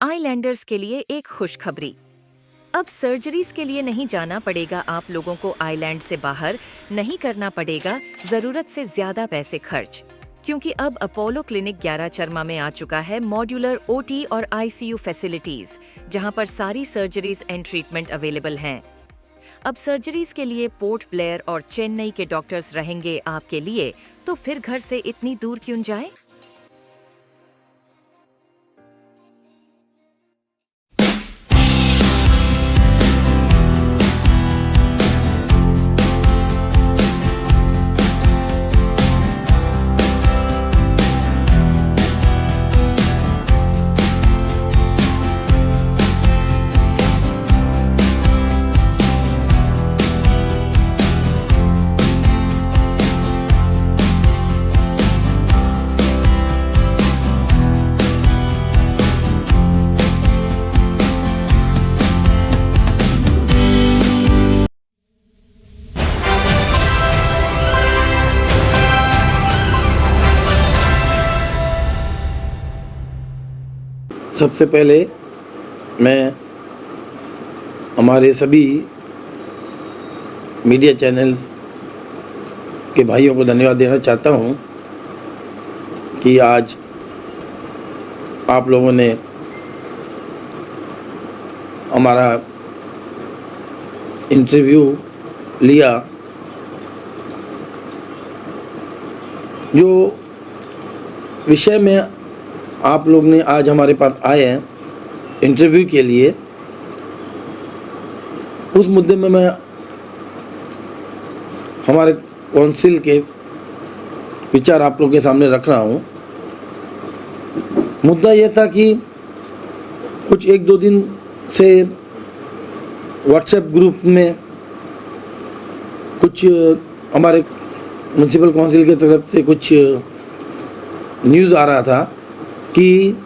Islanders के लिए एक खुशखबरी। अब सर्जरीज के लिए नहीं जाना पड़ेगा आप लोगों को, आइलैंड से बाहर नहीं करना पड़ेगा जरूरत से ज्यादा पैसे खर्च, क्योंकि अब अपोलो क्लिनिक 11 चरमा में आ चुका है मॉड्यूलर ओटी और आईसीयू फैसिलिटीज, जहां पर सारी सर्जरीज एंड ट्रीटमेंट अवेलेबल हैं। अब सर्जरीज के लिए पोर्ट ब्लेयर और चेन्नई के डॉक्टर्स रहेंगे आपके लिए, तो फिर घर से इतनी दूर क्यों जाए। सबसे पहले मैं हमारे सभी मीडिया चैनल्स के भाइयों को धन्यवाद देना चाहता हूं कि आज आप लोगों ने हमारा इंटरव्यू लिया। जो विषय में आप लोग ने आज हमारे पास आए हैं इंटरव्यू के लिए, उस मुद्दे में मैं हमारे काउंसिल के विचार आप लोगों के सामने रख रहा हूँ। मुद्दा यह था कि कुछ 1-2 दिन से व्हाट्सएप ग्रुप में कुछ हमारे म्यूनसिपल काउंसिल की तरफ से कुछ न्यूज़ आ रहा था कि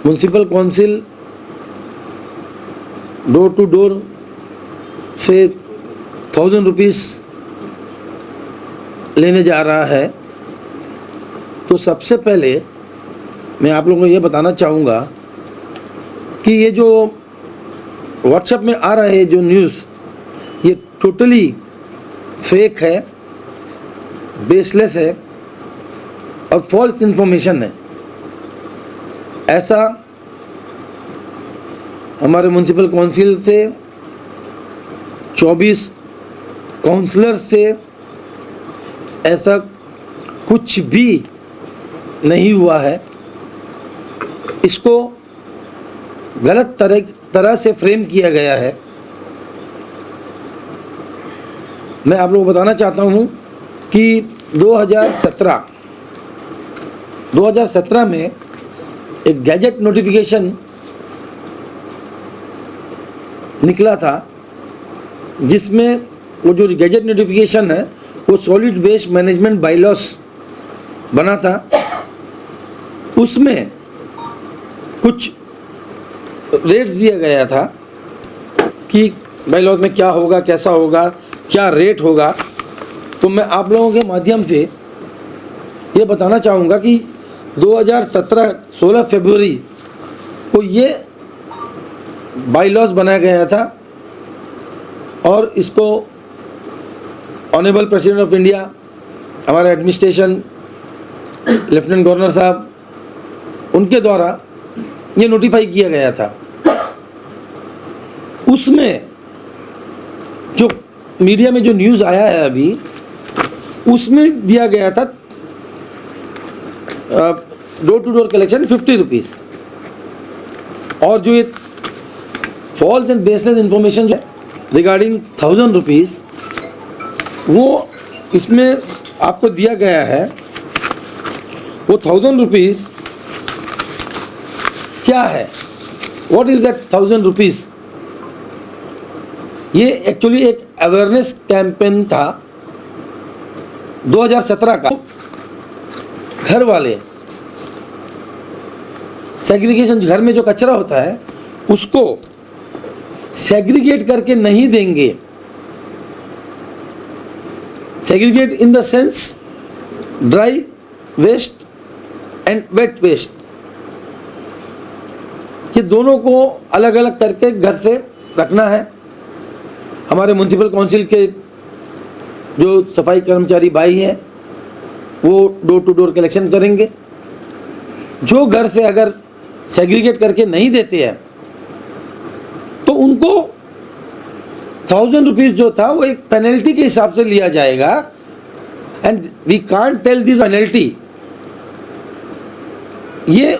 municipal council door to door से 1000 रुपीज़ लेने जा रहा है। तो सबसे पहले मैं आप लोगों को ये बताना चाहूँगा कि ये जो व्हाट्सएप में आ रहा है जो न्यूज़, ये टोटली फेक है, बेसलेस है और फॉल्स इन्फॉर्मेशन है। ऐसा हमारे म्यूनसिपल काउंसिल से 24 काउंसलर्स से ऐसा कुछ भी नहीं हुआ है। इसको गलत तरह से फ्रेम किया गया है। मैं आप लोगों को बताना चाहता हूँ कि 2017 में एक गैजेट नोटिफिकेशन निकला था, जिसमें वो जो गैजेट नोटिफिकेशन है वो सॉलिड वेस्ट मैनेजमेंट बायलॉस बना था। उसमें कुछ रेट्स दिया गया था कि बायलॉस में क्या होगा, कैसा होगा, क्या रेट होगा। तो मैं आप लोगों के माध्यम से ये बताना चाहूँगा कि 2017 16 फरवरी को ये बायलॉस बनाया गया था और इसको ऑनरेबल प्रेसिडेंट ऑफ इंडिया, हमारे एडमिनिस्ट्रेशन, लेफ्टिनेंट गवर्नर साहब, उनके द्वारा ये नोटिफाई किया गया था। उसमें जो मीडिया में जो न्यूज़ आया है अभी, उसमें दिया गया था door to door collection 50 rupees, और जो ये फॉल्स एंड बेसलेस इंफॉर्मेशन जो है रिगार्डिंग 1000 रुपीज़, वो इसमें आपको दिया गया है। वो 1000 रुपीज़ क्या है, व्हाट इज़ दैट 1000 रुपीज़? ये एक्चुअली एक अवेयरनेस कैंपेन था 2017 का। घर वाले सेग्रीगेशन, घर में जो कचरा होता है उसको सेग्रीगेट करके नहीं देंगे। Segregate in the sense dry waste and wet waste. ये दोनों को अलग अलग करके घर से रखना है। हमारे म्युनिसिपल काउंसिल के जो सफाई कर्मचारी भाई हैं वो डोर टू डोर कलेक्शन करेंगे। जो घर से अगर सेग्रीगेट करके नहीं देते हैं तो उनको 1000 रुपीज़ जो था वो एक पेनल्टी के हिसाब से लिया जाएगा। And we can't tell this penalty, ये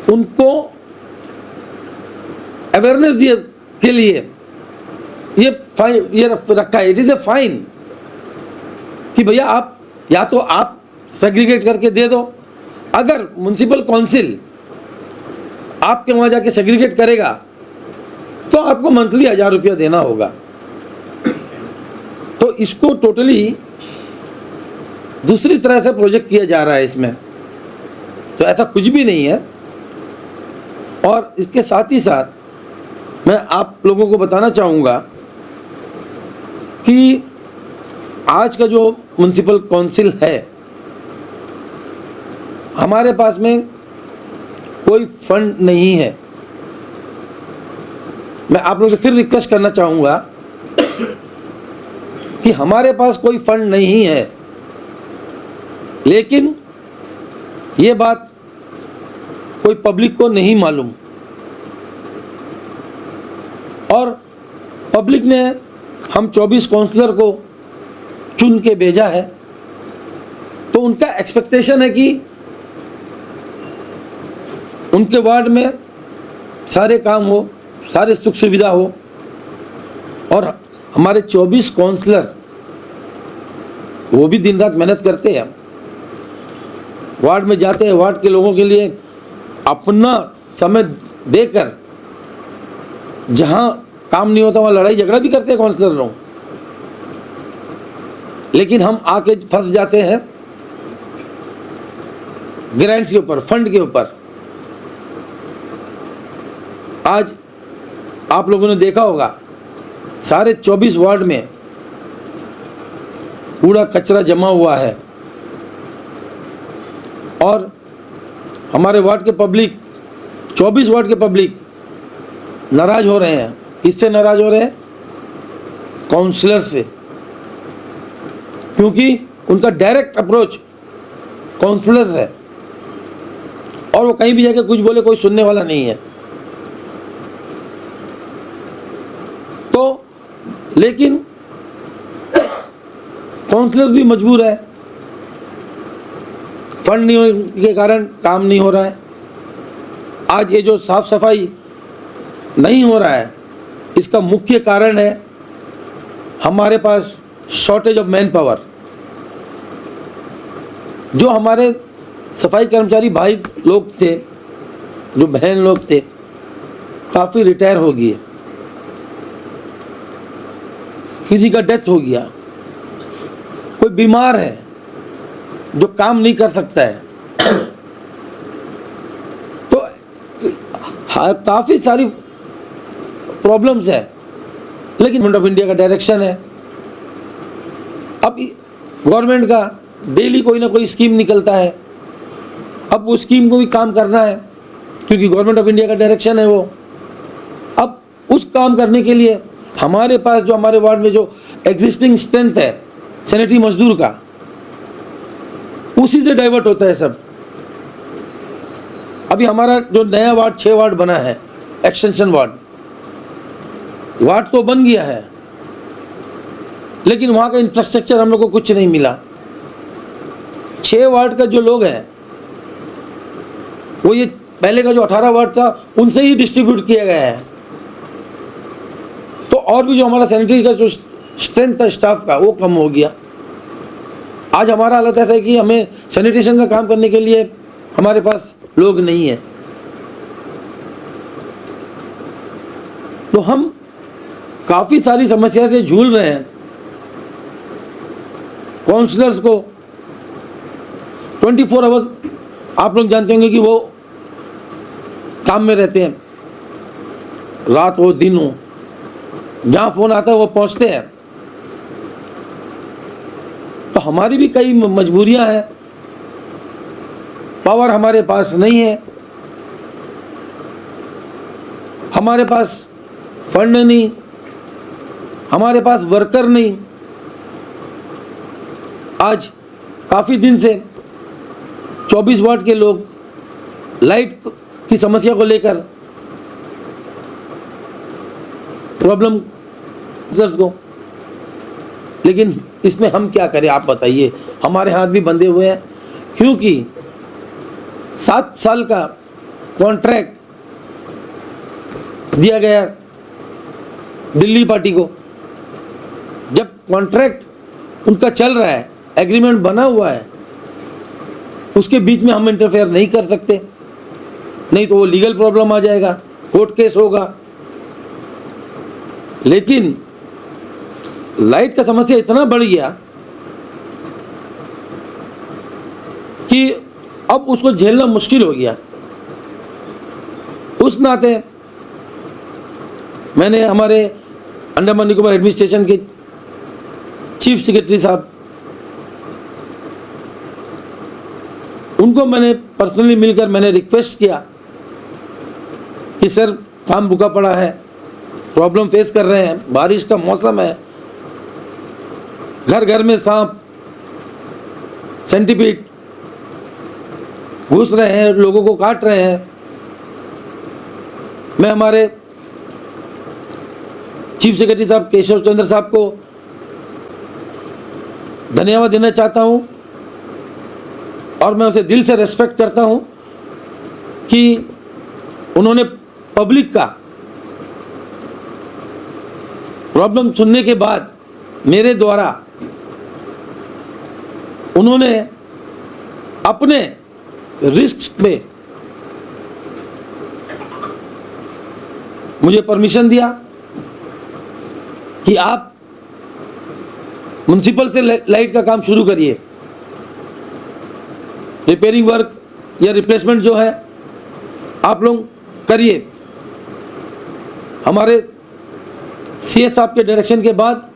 उनको अवेयरनेस के लिए ये फाइन ये रखा है। इट इज़ ए फाइन कि भैया आप या तो आप सेग्रीगेट करके दे दो, अगर म्युनिसिपल काउंसिल आपके वहाँ जाके सेग्रीगेट करेगा तो आपको मंथली 1000 रुपया देना होगा। तो इसको टोटली दूसरी तरह से प्रोजेक्ट किया जा रहा है इसमें, तो ऐसा कुछ भी नहीं है। और इसके साथ ही साथ मैं आप लोगों को बताना चाहूँगा कि आज का जो म्युनिसिपल काउंसिल है, हमारे पास में कोई फंड नहीं है। मैं आप लोगों से फिर रिक्वेस्ट करना चाहूँगा कि हमारे पास कोई फंड नहीं है, लेकिन ये बात कोई पब्लिक को नहीं मालूम और पब्लिक ने हम 24 काउंसलर को चुन के भेजा है, तो उनका एक्सपेक्टेशन है कि उनके वार्ड में सारे काम हो, सारे सुख सुविधा हो। और हमारे 24 काउंसलर वो भी दिन रात मेहनत करते हैं, वार्ड में जाते हैं, वार्ड के लोगों के लिए अपना समय देकर, जहां काम नहीं होता वहां लड़ाई झगड़ा भी करते हैं काउंसलर लोग। लेकिन हम आके फंस जाते हैं ग्रांट्स के ऊपर, फंड के ऊपर। आज आप लोगों ने देखा होगा सारे 24 वार्ड में कूड़ा कचरा जमा हुआ है और हमारे वार्ड के पब्लिक, 24 वार्ड के पब्लिक नाराज हो रहे हैं। किससे नाराज हो रहे हैं? काउंसलर से, क्योंकि उनका डायरेक्ट अप्रोच काउंसलर है और वो कहीं भी जाके कुछ बोले कोई सुनने वाला नहीं है। तो लेकिन काउंसलर भी मजबूर है, फंड नहीं होने के कारण काम नहीं हो रहा है। आज ये जो साफ सफाई नहीं हो रहा है, इसका मुख्य कारण है हमारे पास शॉर्टेज ऑफ मैन पावर। जो हमारे सफाई कर्मचारी भाई लोग थे, जो बहन लोग थे, काफ़ी रिटायर हो गए, किसी का डेथ हो गया, कोई बीमार है जो काम नहीं कर सकता है, तो काफ़ी सारी प्रॉब्लम्स है। लेकिन गवर्नमेंट ऑफ इंडिया का डायरेक्शन है, अब गवर्नमेंट का डेली कोई ना कोई स्कीम निकलता है, अब वो स्कीम को भी काम करना है क्योंकि गवर्नमेंट ऑफ इंडिया का डायरेक्शन है वो। अब उस काम करने के लिए हमारे पास जो हमारे वार्ड में जो एग्जिस्टिंग स्ट्रेंथ है सैनिटरी मजदूर का, उसी से डाइवर्ट होता है सब। अभी हमारा जो नया वार्ड 6 वार्ड बना है, एक्सटेंशन वार्ड तो बन गया है, लेकिन वहाँ का इंफ्रास्ट्रक्चर हम लोग को कुछ नहीं मिला। 6 वार्ड का जो लोग हैं वो ये पहले का जो 18 वार्ड था उनसे ही डिस्ट्रीब्यूट किया गया है। तो और भी जो हमारा सैनिटरी का जो स्ट्रेंथ था स्टाफ का वो कम हो गया। आज हमारा हालत ऐसा है कि हमें सैनिटेशन का काम करने के लिए हमारे पास लोग नहीं है। तो हम काफ़ी सारी समस्या से जूझ रहे हैं। काउंसलर्स को 24 आवर्स आप लोग जानते होंगे कि वो काम में रहते हैं, रात हो दिन हो, जहाँ फ़ोन आता है वो पहुँचते हैं। तो हमारी भी कई मजबूरियां हैं, पावर हमारे पास नहीं है। हमारे पास फंड नहीं, हमारे पास वर्कर नहीं। आज काफ़ी दिन से 24 वार्ड के लोग लाइट की समस्या को लेकर प्रॉब्लम को, लेकिन इसमें हम क्या करें आप बताइए। हमारे हाथ भी बंधे हुए हैं, क्योंकि 7 साल का कॉन्ट्रैक्ट दिया गया दिल्ली पार्टी को। जब कॉन्ट्रैक्ट उनका चल रहा है, एग्रीमेंट बना हुआ है, उसके बीच में हम इंटरफेयर नहीं कर सकते, नहीं तो वो लीगल प्रॉब्लम आ जाएगा, कोर्ट केस होगा। लेकिन लाइट का समस्या इतना बढ़ गया कि अब उसको झेलना मुश्किल हो गया। उस नाते मैंने हमारे अंडमान निकोबार एडमिनिस्ट्रेशन के चीफ सेक्रेटरी साहब, उनको मैंने पर्सनली मिलकर मैंने रिक्वेस्ट किया कि सर काम रुका पड़ा है, प्रॉब्लम फेस कर रहे हैं, बारिश का मौसम है, घर घर में सांप सेंटीपीड घुस रहे हैं, लोगों को काट रहे हैं। मैं हमारे चीफ सेक्रेटरी साहब केशव चंद्र साहब को धन्यवाद देना चाहता हूं, और मैं उसे दिल से रेस्पेक्ट करता हूं कि उन्होंने पब्लिक का प्रॉब्लम सुनने के बाद मेरे द्वारा उन्होंने अपने रिस्क पे मुझे परमिशन दिया कि आप म्युनिसिपल से लाइट का काम शुरू करिए, रिपेयरिंग वर्क या रिप्लेसमेंट जो है आप लोग करिए। हमारे सीएस साहब के डायरेक्शन के बाद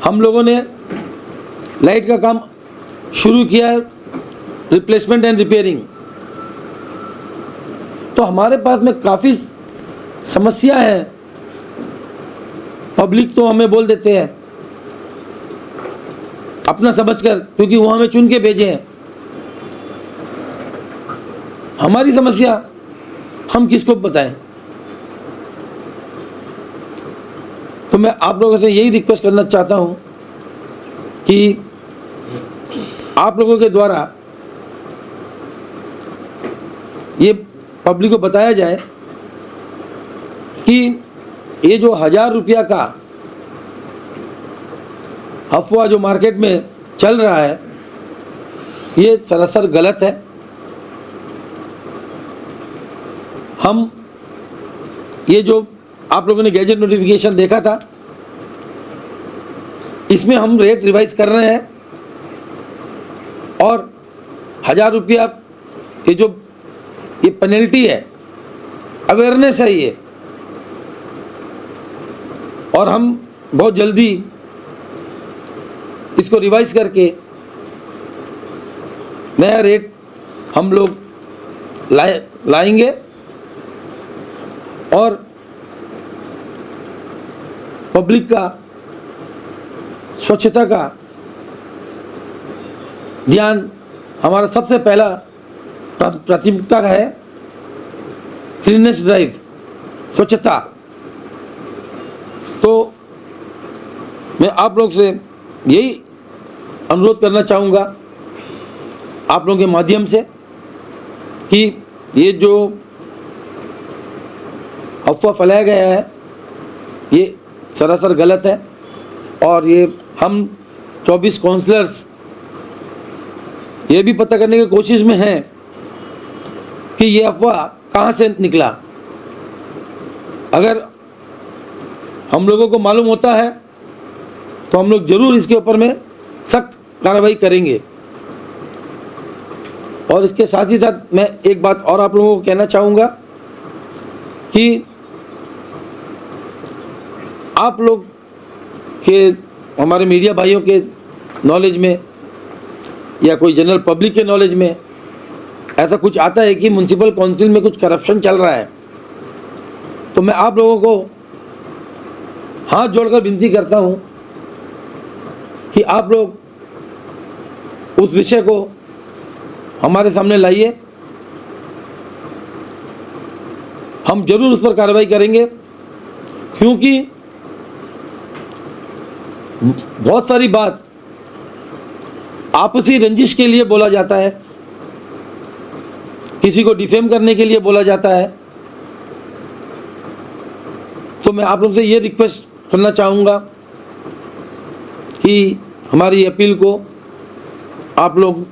हम लोगों ने लाइट का काम शुरू किया है, रिप्लेसमेंट एंड रिपेयरिंग। तो हमारे पास में काफ़ी समस्या है। पब्लिक तो हमें बोल देते हैं अपना समझकर, क्योंकि वो हमें चुन के भेजे हैं। हमारी समस्या हम किसको बताएं? तो मैं आप लोगों से यही रिक्वेस्ट करना चाहता हूं कि आप लोगों के द्वारा ये पब्लिक को बताया जाए कि ये जो 1000 रुपया का अफवाह जो मार्केट में चल रहा है, ये सरासर गलत है। हम ये जो आप लोगों ने गैजेट नोटिफिकेशन देखा था, इसमें हम रेट रिवाइज कर रहे हैं, और 1000 रुपया ये पेनल्टी है, अवेयरनेस है ये, और हम बहुत जल्दी इसको रिवाइज करके नया रेट हम लोग लाएंगे, और पब्लिक का स्वच्छता का ध्यान हमारा सबसे पहला प्राथमिकता का है। क्लीननेस ड्राइव, स्वच्छता। तो मैं आप लोग से यही अनुरोध करना चाहूँगा आप लोगों के माध्यम से कि ये जो अफवाह फैलाया गया है ये सरासर गलत है, और ये हम 24 काउंसलर्स ये भी पता करने की कोशिश में हैं कि ये अफवाह कहाँ से निकला। अगर हम लोगों को मालूम होता है तो हम लोग जरूर इसके ऊपर में सख्त कार्रवाई करेंगे। और इसके साथ ही साथ मैं एक बात और आप लोगों को कहना चाहूँगा कि आप लोग के, हमारे मीडिया भाइयों के नॉलेज में या कोई जनरल पब्लिक के नॉलेज में ऐसा कुछ आता है कि म्युनिसिपल काउंसिल में कुछ करप्शन चल रहा है, तो मैं आप लोगों को हाथ जोड़कर विनती करता हूं कि आप लोग उस विषय को हमारे सामने लाइए। हम जरूर उस पर कार्रवाई करेंगे, क्योंकि बहुत सारी बात आपसी रंजिश के लिए बोला जाता है, किसी को डिफेम करने के लिए बोला जाता है। तो मैं आप लोगों से ये रिक्वेस्ट करना चाहूँगा कि हमारी अपील को आप लोग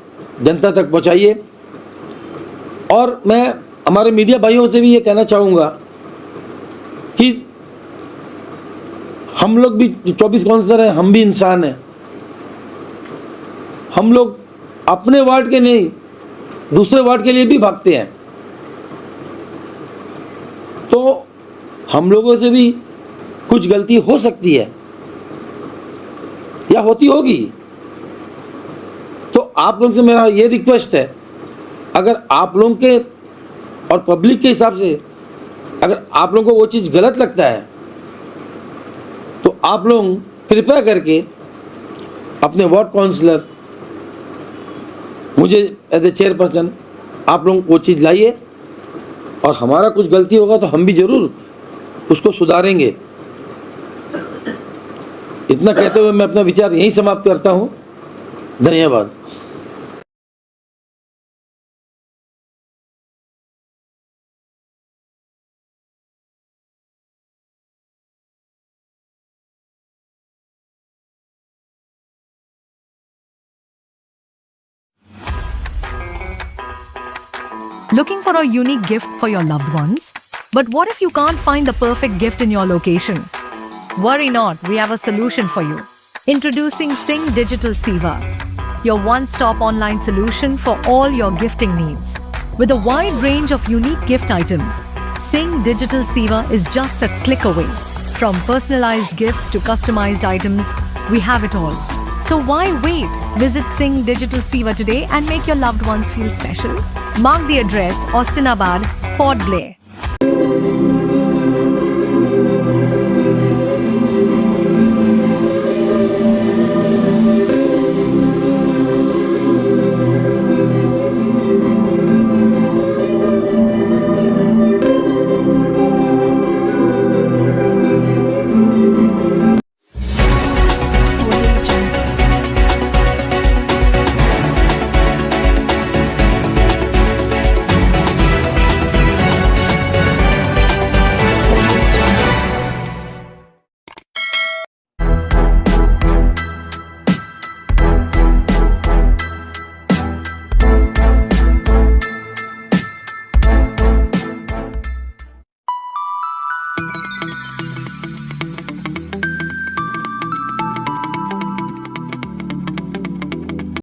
जनता तक पहुँचाइए। और मैं हमारे मीडिया भाइयों से भी ये कहना चाहूँगा कि हम लोग भी 24 काउंसलर हैं, हम भी इंसान हैं। हम लोग अपने वार्ड के नहीं, दूसरे वार्ड के लिए भी भागते हैं। तो हम लोगों से भी कुछ गलती हो सकती है या होती होगी। तो आप लोगों से मेरा ये रिक्वेस्ट है, अगर आप लोगों के और पब्लिक के हिसाब से अगर आप लोगों को वो चीज़ गलत लगता है, तो आप लोग कृपया करके अपने वार्ड काउंसलर, मुझे एज ए चेयरपर्सन, आप लोग वो चीज़ लाइए। और हमारा कुछ गलती होगा तो हम भी ज़रूर उसको सुधारेंगे। इतना कहते हुए मैं अपना विचार यहीं समाप्त करता हूँ। धन्यवाद। Looking for a unique gift for your loved ones? But what if you can't find the perfect gift in your location? Worry not, we have a solution for you. Introducing Sing Digital Siva, your one-stop online solution for all your gifting needs. With a wide range of unique gift items, Sing Digital Siva is just a click away. From personalized gifts to customized items, we have it all. So why wait? Visit Sing Digital Siva today and make your loved ones feel special. Mark the address, Austinabad, Port Blair.